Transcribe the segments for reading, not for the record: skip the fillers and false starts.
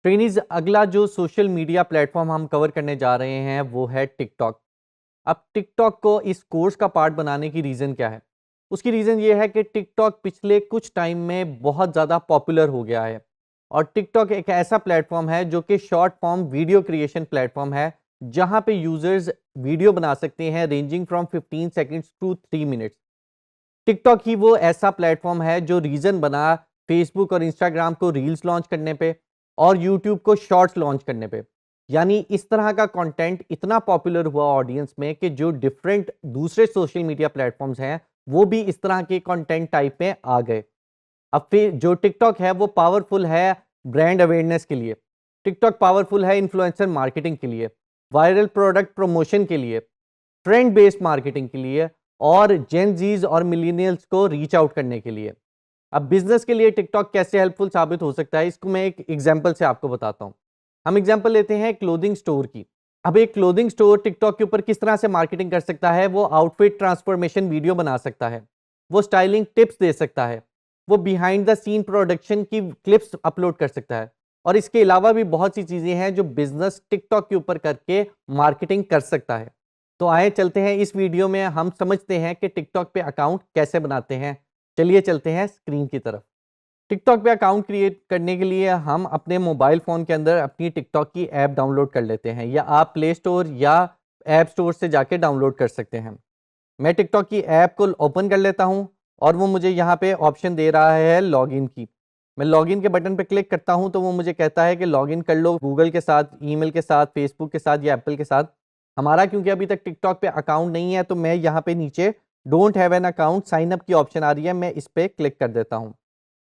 Trainees अगला जो social media platform हम कवर करने जा रहे हैं वो है टिकटॉक। अब टिकटॉक को इस कोर्स का पार्ट बनाने की रीज़न क्या है? उसकी रीज़न ये है कि टिकटॉक पिछले कुछ टाइम में बहुत ज़्यादा पॉपुलर हो गया है और टिकटॉक एक ऐसा प्लेटफॉर्म है जो कि short form video creation platform है, जहां पे यूजर्स वीडियो बना सकते हैं ranging from 15 seconds to 3 minutes. TikTok ही वो ऐसा प्लेटफॉर्म है जो रीजन बना फेसबुक और इंस्टाग्राम को रील्स लॉन्च करने पे और यूट्यूब को शॉर्ट्स लॉन्च करने पे। यानी इस तरह का कंटेंट इतना पॉपुलर हुआ ऑडियंस में कि जो डिफरेंट दूसरे सोशल मीडिया प्लेटफॉर्म्स हैं वो भी इस तरह के कंटेंट टाइप में आ गए। अब फिर जो टिकटॉक है वो पावरफुल है ब्रांड अवेयरनेस के लिए, टिकटॉक पावरफुल है इन्फ्लुएंसर मार्केटिंग के लिए, वायरल प्रोडक्ट प्रमोशन के लिए, ट्रेंड बेस्ड मार्केटिंग के लिए और जेन जीज और मिलीनियल्स को रीच आउट करने के लिए। अब बिजनेस के लिए टिकटॉक कैसे हेल्पफुल साबित हो सकता है, इसको मैं एक एग्जांपल से आपको बताता हूं। हम एग्जांपल लेते हैं क्लोथिंग स्टोर की। अब एक क्लोथिंग स्टोर टिकटॉक के ऊपर किस तरह से मार्केटिंग कर सकता है? वो आउटफिट ट्रांसफॉर्मेशन वीडियो बना सकता है, वो स्टाइलिंग टिप्स दे सकता है, वो बिहाइंड द सीन प्रोडक्शन की क्लिप्स अपलोड कर सकता है और इसके अलावा भी बहुत सी चीजें हैं जो बिजनेस टिकटॉक के ऊपर करके मार्केटिंग कर सकता है। तो आए चलते हैं इस वीडियो में हम समझते हैं कि टिकटॉक पे अकाउंट कैसे बनाते हैं। चलिए चलते हैं स्क्रीन की तरफ। टिकटॉक पे अकाउंट क्रिएट करने के लिए हम अपने मोबाइल फ़ोन के अंदर अपनी टिकटॉक की ऐप डाउनलोड कर लेते हैं, या आप प्ले स्टोर या ऐप स्टोर से जाके डाउनलोड कर सकते हैं। मैं टिकटॉक की ऐप को ओपन कर लेता हूं और वो मुझे यहाँ पे ऑप्शन दे रहा है लॉगिन की। मैं लॉगिन के बटन पे क्लिक करता हूं तो वो मुझे कहता है कि लॉगिन कर लो गूगल के साथ, ईमेल के साथ, फेसबुक के साथ या एप्पल के साथ। हमारा क्योंकि अभी तक टिकटॉक पे अकाउंट नहीं है तो मैं यहाँ पे नीचे don't have an account sign up की ऑप्शन आ रही है, मैं इस पर क्लिक कर देता हूँ।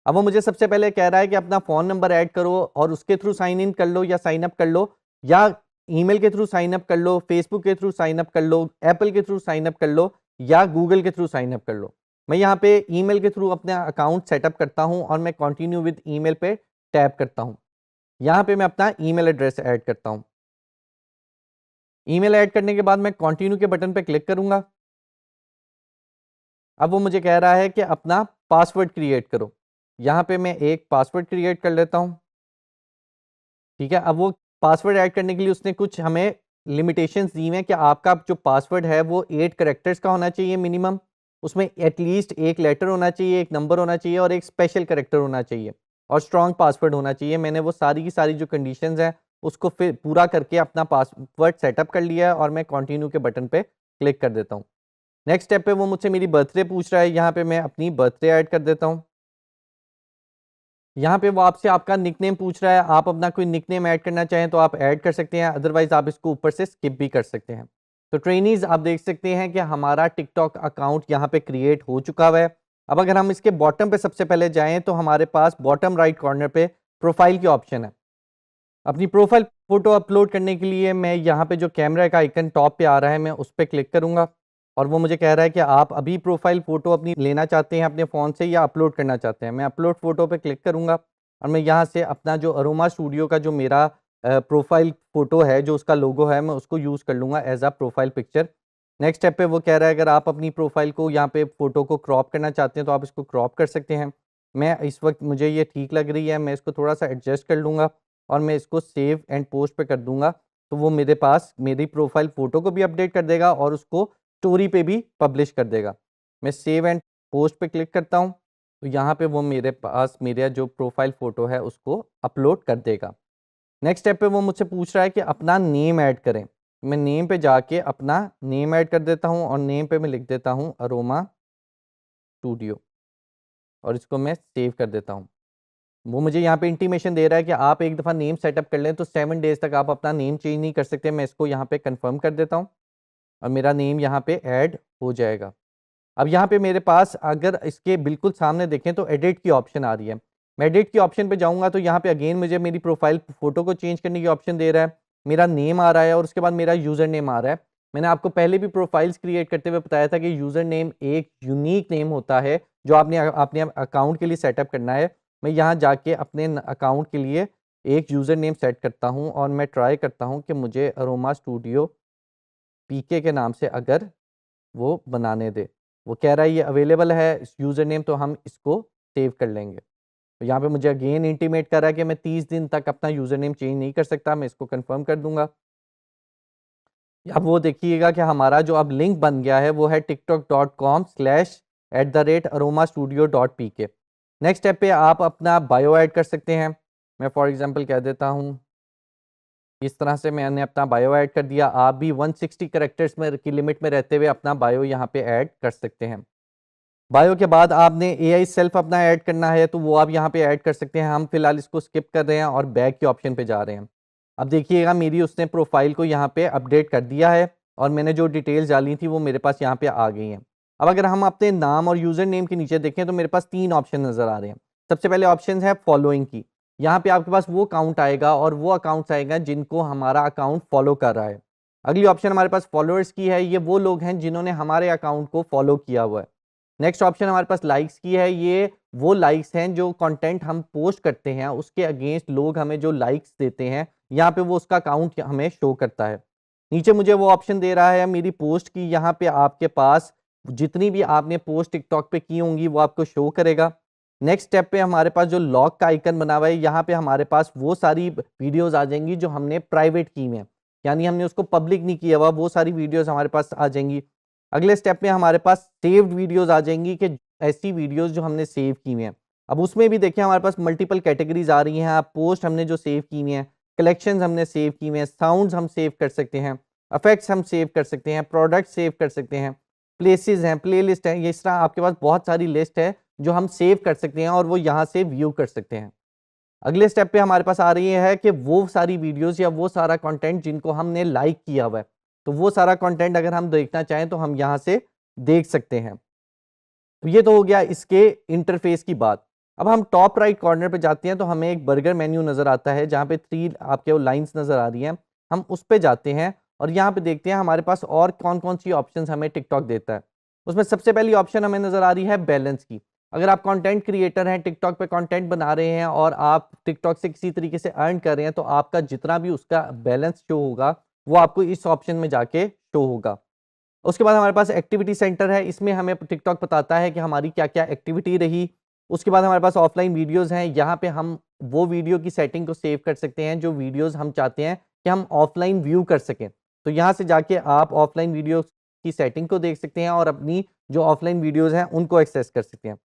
अब वो मुझे सबसे पहले कह रहा है कि अपना फ़ोन नंबर ऐड करो और उसके थ्रू साइन इन कर लो या साइन अप कर लो, या ईमेल के थ्रू साइन अप कर लो, फेसबुक के थ्रू साइन अप कर लो, एप्पल के थ्रू साइन अप कर लो या गूगल के थ्रू साइन अप कर लो। मैं यहाँ पे ईमेल के थ्रू अपना अकाउंट सेटअप करता हूँ और मैं कंटिन्यू विद ईमेल पे टैप करता हूँ। यहाँ पे मैं अपना ईमेल एड्रेस ऐड करता हूँ। ईमेल ऐड करने के बाद मैं कंटिन्यू के बटन पे क्लिक करूँगा। अब वो मुझे कह रहा है कि अपना पासवर्ड क्रिएट करो। यहाँ पे मैं एक पासवर्ड क्रिएट कर लेता हूँ। ठीक है, अब वो पासवर्ड ऐड करने के लिए उसने कुछ हमें लिमिटेशंस दी हैं कि आपका जो पासवर्ड है वो 8 कैरेक्टर्स का होना चाहिए मिनिमम। उसमें एटलीस्ट एक लेटर होना चाहिए, एक नंबर होना चाहिए और एक स्पेशल कैरेक्टर होना चाहिए और स्ट्रॉन्ग पासवर्ड होना चाहिए। मैंने वो सारी की सारी जो कंडीशंस हैं उसको फिर पूरा करके अपना पासवर्ड सेटअप कर लिया है और मैं कंटिन्यू के बटन पे क्लिक कर देता हूँ। नेक्स्ट स्टेप पे वो मुझसे मेरी बर्थडे पूछ रहा है, यहाँ पे मैं अपनी बर्थडे ऐड कर देता हूँ। यहाँ पे वो आपसे आपका निकनेम पूछ रहा है, आप अपना कोई निकनेम ऐड करना चाहें तो आप ऐड कर सकते हैं, अदरवाइज आप इसको ऊपर से स्किप भी कर सकते हैं। तो ट्रेनीज आप देख सकते हैं कि हमारा टिकटॉक अकाउंट यहाँ पे क्रिएट हो चुका हुआ है। अब अगर हम इसके बॉटम पे सबसे पहले जाएं तो हमारे पास बॉटम राइट कॉर्नर पे प्रोफाइल की ऑप्शन है। अपनी प्रोफाइल फोटो अपलोड करने के लिए मैं यहाँ पे जो कैमरा का आइकन टॉप पे आ रहा है मैं उस पर क्लिक करूंगा और वो मुझे कह रहा है कि आप अभी प्रोफाइल फोटो अपनी लेना चाहते हैं अपने फ़ोन से या अपलोड करना चाहते हैं। मैं अपलोड फोटो पे क्लिक करूंगा और मैं यहाँ से अपना जो अरोमा स्टूडियो का जो मेरा प्रोफाइल फ़ोटो है, जो उसका लोगो है, मैं उसको यूज़ कर लूँगा एज आ प्रोफाइल पिक्चर। नेक्स्ट स्टेप पे वो कह रहा है अगर आप अपनी प्रोफाइल को यहाँ पे फ़ोटो को क्रॉप करना चाहते हैं तो आप इसको क्रॉप कर सकते हैं। मैं इस वक्त मुझे ये ठीक लग रही है, मैं इसको थोड़ा सा एडजस्ट कर लूँगा और मैं इसको सेव एंड पोस्ट पे कर दूंगा। तो वो मेरे पास मेरी प्रोफाइल फ़ोटो को भी अपडेट कर देगा और उसको स्टोरी पे भी पब्लिश कर देगा। मैं सेव एंड पोस्ट पे क्लिक करता हूँ तो यहाँ पे वो मेरे पास मेरा जो प्रोफाइल फ़ोटो है उसको अपलोड कर देगा। नेक्स्ट स्टेप पे वो मुझसे पूछ रहा है कि अपना नेम ऐड करें। मैं नेम पे जाके अपना नेम ऐड कर देता हूँ और नेम पे मैं लिख देता हूँ अरोमा स्टूडियो और इसको मैं सेव कर देता हूँ। वो मुझे यहाँ पे इंटीमेशन दे रहा है कि आप एक दफ़ा नेम सेटअप कर लें तो 7 डेज़ तक आप अपना नेम चेंज नहीं कर सकते। मैं इसको यहाँ पे कंफर्म कर देता हूँ और मेरा नेम यहाँ पे ऐड हो जाएगा। अब यहाँ पे मेरे पास अगर इसके बिल्कुल सामने देखें तो एडिट की ऑप्शन आ रही है। मैं एडिट की ऑप्शन पे जाऊँगा तो यहाँ पे अगेन मुझे मेरी प्रोफाइल फ़ोटो को चेंज करने की ऑप्शन दे रहा है। मेरा नेम आ रहा है और उसके बाद मेरा यूज़र नेम आ रहा है। मैंने आपको पहले भी प्रोफाइल्स क्रिएट करते हुए बताया था कि यूज़र नेम एक यूनिक नेम होता है जो आपने अपने अकाउंट के लिए सेटअप करना है। मैं यहाँ जाके अपने अकाउंट के लिए एक यूज़र नेम सेट करता हूँ और मैं ट्राई करता हूँ कि मुझे अरोमा स्टूडियो पीके के नाम से अगर वो बनाने दे। वो कह रहा है ये अवेलेबल है इस यूज़र नेम, तो हम इसको सेव कर लेंगे। तो यहाँ पे मुझे अगेन इंटीमेट कर रहा है कि मैं 30 दिन तक अपना यूज़र नेम चेंज नहीं कर सकता, मैं इसको कंफर्म कर दूंगा। अब वो देखिएगा कि हमारा जो अब लिंक बन गया है वो है tiktok.com/@aromastudio.pk। नेक्स्ट स्टेप पे आप अपना बायो ऐड कर सकते हैं। मैं फॉर एग्जांपल कह देता हूँ, इस तरह से मैंने अपना बायो ऐड कर दिया। आप भी 160 कैरेक्टर्स में की लिमिट में रहते हुए अपना बायो यहाँ पे ऐड कर सकते हैं। बायो के बाद आपने एआई सेल्फ अपना ऐड करना है तो वो आप यहाँ पे ऐड कर सकते हैं। हम फिलहाल इसको स्किप कर रहे हैं और बैक के ऑप्शन पे जा रहे हैं। अब देखिएगा मेरी उसने प्रोफाइल को यहाँ पे अपडेट कर दिया है और मैंने जो डिटेल्स डाली थी वो मेरे पास यहाँ पे आ गई हैं। अब अगर हम अपने नाम और यूज़र नेम के नीचे देखें तो मेरे पास 3 ऑप्शन नज़र आ रहे हैं। सबसे पहले ऑप्शन है फॉलोइंग की। यहाँ पे आपके पास वो अकाउंट आएगा और वो अकाउंट्स आएगा जिनको हमारा अकाउंट फॉलो कर रहा है। अगली ऑप्शन हमारे पास फॉलोअर्स की है, ये वो लोग हैं जिन्होंने हमारे अकाउंट को फॉलो किया हुआ है। नेक्स्ट ऑप्शन हमारे पास लाइक्स की है, ये वो लाइक्स हैं जो कंटेंट हम पोस्ट करते हैं उसके अगेंस्ट लोग हमें जो लाइक्स देते हैं, यहाँ पे वो उसका अकाउंट हमें शो करता है। नीचे मुझे वो ऑप्शन दे रहा है मेरी पोस्ट की, यहाँ पे आपके पास जितनी भी आपने पोस्ट टिकटॉक पे की होंगी वो आपको शो करेगा। नेक्स्ट स्टेप पे हमारे पास जो लॉक का आइकन बना हुआ है, यहाँ पे हमारे पास वो सारी वीडियोस आ जाएंगी जो हमने प्राइवेट की हैं, यानी हमने उसको पब्लिक नहीं किया हुआ, वो सारी वीडियोस हमारे पास आ जाएंगी। अगले स्टेप में हमारे पास सेव्ड वीडियोस आ जाएंगी कि ऐसी वीडियोस जो हमने सेव की हुई हैं। अब उसमें भी देखिए हमारे पास मल्टीपल कैटेगरीज आ रही हैं। आप पोस्ट हमने जो सेव की हुई हैं, कलेक्शंस हमने सेव की हुई हैं, साउंड्स हम सेव कर सकते हैं, इफेक्ट्स हम सेव कर सकते हैं, प्रोडक्ट सेव कर सकते हैं, प्लेसेस हैं, प्लेलिस्ट है, ये इस तरह आपके पास बहुत सारी लिस्ट है जो हम सेव कर सकते हैं और वो यहाँ से व्यू कर सकते हैं। अगले स्टेप पे हमारे पास आ रही है कि वो सारी वीडियोस या वो सारा कंटेंट जिनको हमने लाइक किया हुआ है, तो वो सारा कंटेंट अगर हम देखना चाहें तो हम यहाँ से देख सकते हैं। तो ये तो हो गया इसके इंटरफेस की बात। अब हम टॉप राइट कॉर्नर पे जाते हैं तो हमें एक बर्गर मेन्यू नज़र आता है जहाँ पे 3 आपके वो लाइन्स नज़र आ रही हैं। हम उस पे जाते हैं और यहाँ पे देखते हैं हमारे पास और कौन-कौन सी ऑप्शंस हमें टिकटॉक देता है। उसमें सबसे पहली ऑप्शन हमें नज़र आ रही है बैलेंस की। अगर आप कंटेंट क्रिएटर हैं, टिकटॉक पे कंटेंट बना रहे हैं और आप टिकटॉक से किसी तरीके से अर्न कर रहे हैं, तो आपका जितना भी उसका बैलेंस शो होगा, वो आपको इस ऑप्शन में जाके शो होगा। उसके बाद हमारे पास एक्टिविटी सेंटर है, इसमें हमें टिकटॉक बताता है कि हमारी क्या-क्या एक्टिविटी रही। उसके बाद हमारे पास ऑफलाइन वीडियोज़ हैं, यहाँ पे हम वो वीडियो की सेटिंग को सेव कर सकते हैं, जो वीडियोज़ हम चाहते हैं कि हम ऑफलाइन व्यू कर सकें। तो यहाँ से जाके आप ऑफलाइन वीडियोज़ की सेटिंग को देख सकते हैं और अपनी जो ऑफलाइन वीडियोज़ हैं, उनको एक्सेस कर सकते हैं।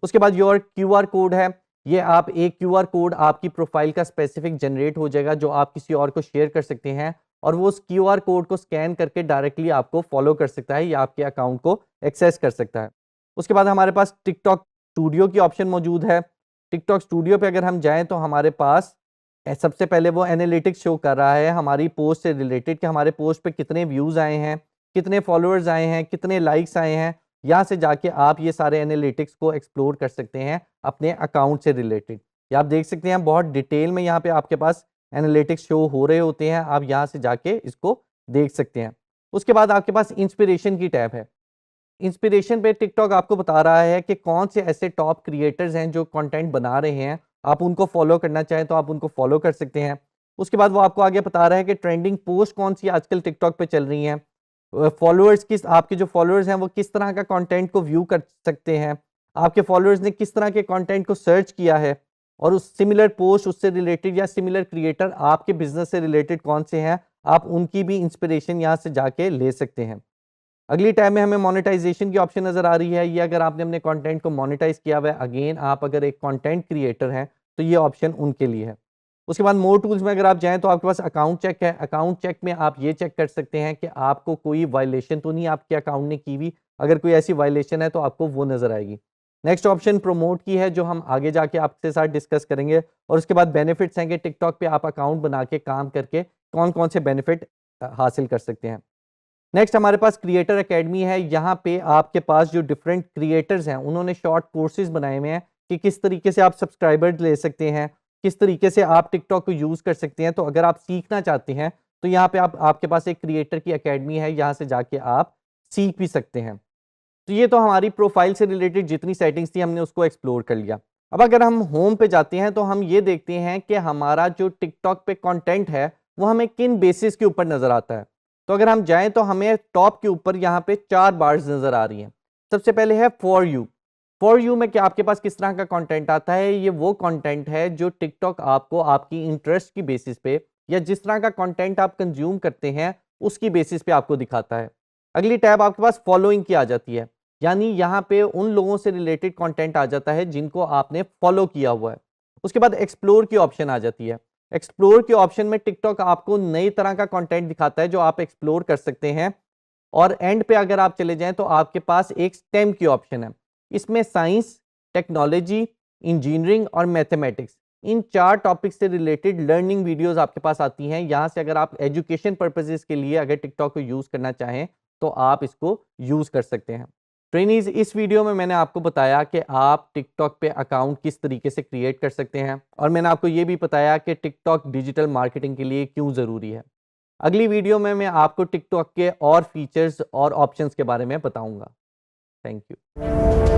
उसके बाद योर क्यूआर कोड है, ये आप एक क्यूआर कोड आपकी प्रोफाइल का स्पेसिफिक जनरेट हो जाएगा, जो आप किसी और को शेयर कर सकते हैं और वो उस क्यूआर कोड को स्कैन करके डायरेक्टली आपको फॉलो कर सकता है या आपके अकाउंट को एक्सेस कर सकता है। उसके बाद हमारे पास टिकटॉक स्टूडियो की ऑप्शन मौजूद है। टिकटॉक स्टूडियो पे अगर हम जाएँ तो हमारे पास सबसे पहले वो एनालिटिक्स शो कर रहा है हमारी पोस्ट से रिलेटेड कि हमारे पोस्ट पे कितने व्यूज़ आए हैं, कितने फॉलोअर्स आए हैं, कितने लाइक्स आए हैं। यहाँ से जाके आप ये सारे एनालिटिक्स को एक्सप्लोर कर सकते हैं अपने अकाउंट से रिलेटेड। या आप देख सकते हैं बहुत डिटेल में यहाँ पे आपके पास एनालिटिक्स शो हो रहे होते हैं, आप यहाँ से जाके इसको देख सकते हैं। उसके बाद आपके पास इंस्पिरेशन की टैब है। इंस्पिरेशन पे टिकटॉक आपको बता रहा है कि कौन से ऐसे टॉप क्रिएटर्स हैं जो कंटेंट बना रहे हैं, आप उनको फॉलो करना चाहें तो आप उनको फॉलो कर सकते हैं। उसके बाद वो आपको आगे बता रहा है कि ट्रेंडिंग पोस्ट कौन सी आजकल टिकटॉक पे चल रही हैं, फॉलोअर्स किस आपके जो फॉलोअर्स हैं वो किस तरह का कंटेंट को व्यू कर सकते हैं, आपके फॉलोअर्स ने किस तरह के कंटेंट को सर्च किया है और उस सिमिलर पोस्ट उससे रिलेटेड या सिमिलर क्रिएटर आपके बिजनेस से रिलेटेड कौन से हैं, आप उनकी भी इंस्पिरेशन यहाँ से जाके ले सकते हैं। अगली टैब में हमें मोनेटाइजेशन की ऑप्शन नज़र आ रही है। ये अगर आपने अपने कंटेंट को मोनेटाइज किया हुआ है, अगेन आप अगर एक कंटेंट क्रिएटर हैं तो ये ऑप्शन उनके लिए है। उसके बाद मोर टूल्स में अगर आप जाएँ तो आपके पास अकाउंट चेक है। अकाउंट चेक में आप ये चेक कर सकते हैं कि आपको कोई वायलेशन तो नहीं आपके अकाउंट ने की हुई। अगर कोई ऐसी वायलेशन है तो आपको वो नज़र आएगी। नेक्स्ट ऑप्शन प्रमोट की है जो हम आगे जाके आपके साथ डिस्कस करेंगे और उसके बाद बेनिफिट्स हैं कि टिकटॉक पे आप अकाउंट बना के काम करके कौन-कौन से बेनिफिट हासिल कर सकते हैं। नेक्स्ट हमारे पास क्रिएटर एकेडमी है। यहाँ पे आपके पास जो डिफरेंट क्रिएटर्स हैं उन्होंने शॉर्ट कोर्सेज बनाए हुए हैं कि किस तरीके से आप सब्सक्राइबर्स ले सकते हैं, किस तरीके से आप टिकटॉक को यूज़ कर सकते हैं। तो अगर आप सीखना चाहते हैं तो यहाँ पे आपके पास एक क्रिएटर की एकेडमी है, यहाँ से जाके आप सीख भी सकते हैं। तो ये तो हमारी प्रोफाइल से रिलेटेड जितनी सेटिंग्स थी हमने उसको एक्सप्लोर कर लिया। अब अगर हम होम पे जाते हैं तो हम ये देखते हैं कि हमारा जो टिकटॉक पे कंटेंट है वो हमें किन बेसिस के ऊपर नज़र आता है। तो अगर हम जाएं तो हमें टॉप के ऊपर यहाँ पे 4 बार्स नज़र आ रही हैं। सबसे पहले है फॉर यू। फॉर यू में क्या आपके पास किस तरह का कंटेंट आता है? ये वो कंटेंट है जो टिकटॉक आपको आपकी इंटरेस्ट की बेसिस पे या जिस तरह का कंटेंट आप कंज्यूम करते हैं उसकी बेसिस पे आपको दिखाता है। अगली टैब आपके पास फॉलोइंग की आ जाती है, यानी यहाँ पे उन लोगों से रिलेटेड कंटेंट आ जाता है जिनको आपने फॉलो किया हुआ है। उसके बाद एक्सप्लोर की ऑप्शन आ जाती है। एक्सप्लोर के ऑप्शन में टिकटॉक आपको नई तरह का कंटेंट दिखाता है जो आप एक्सप्लोर कर सकते हैं। और एंड पे अगर आप चले जाएं तो आपके पास एक स्टेम की ऑप्शन है। इसमें साइंस, टेक्नोलॉजी, इंजीनियरिंग और मैथमेटिक्स, इन 4 टॉपिक से रिलेटेड लर्निंग वीडियोस आपके पास आती हैं। यहाँ से अगर आप एजुकेशन पर्पसेस के लिए अगर टिकटॉक को यूज़ करना चाहें तो आप इसको यूज़ कर सकते हैं। ट्रेनीज, इस वीडियो में मैंने आपको बताया कि आप टिकटॉक पे अकाउंट किस तरीके से क्रिएट कर सकते हैं और मैंने आपको ये भी बताया कि टिकटॉक डिजिटल मार्केटिंग के लिए क्यों ज़रूरी है। अगली वीडियो में मैं आपको टिकटॉक के और फीचर्स और ऑप्शंस के बारे में बताऊंगा। Thank you.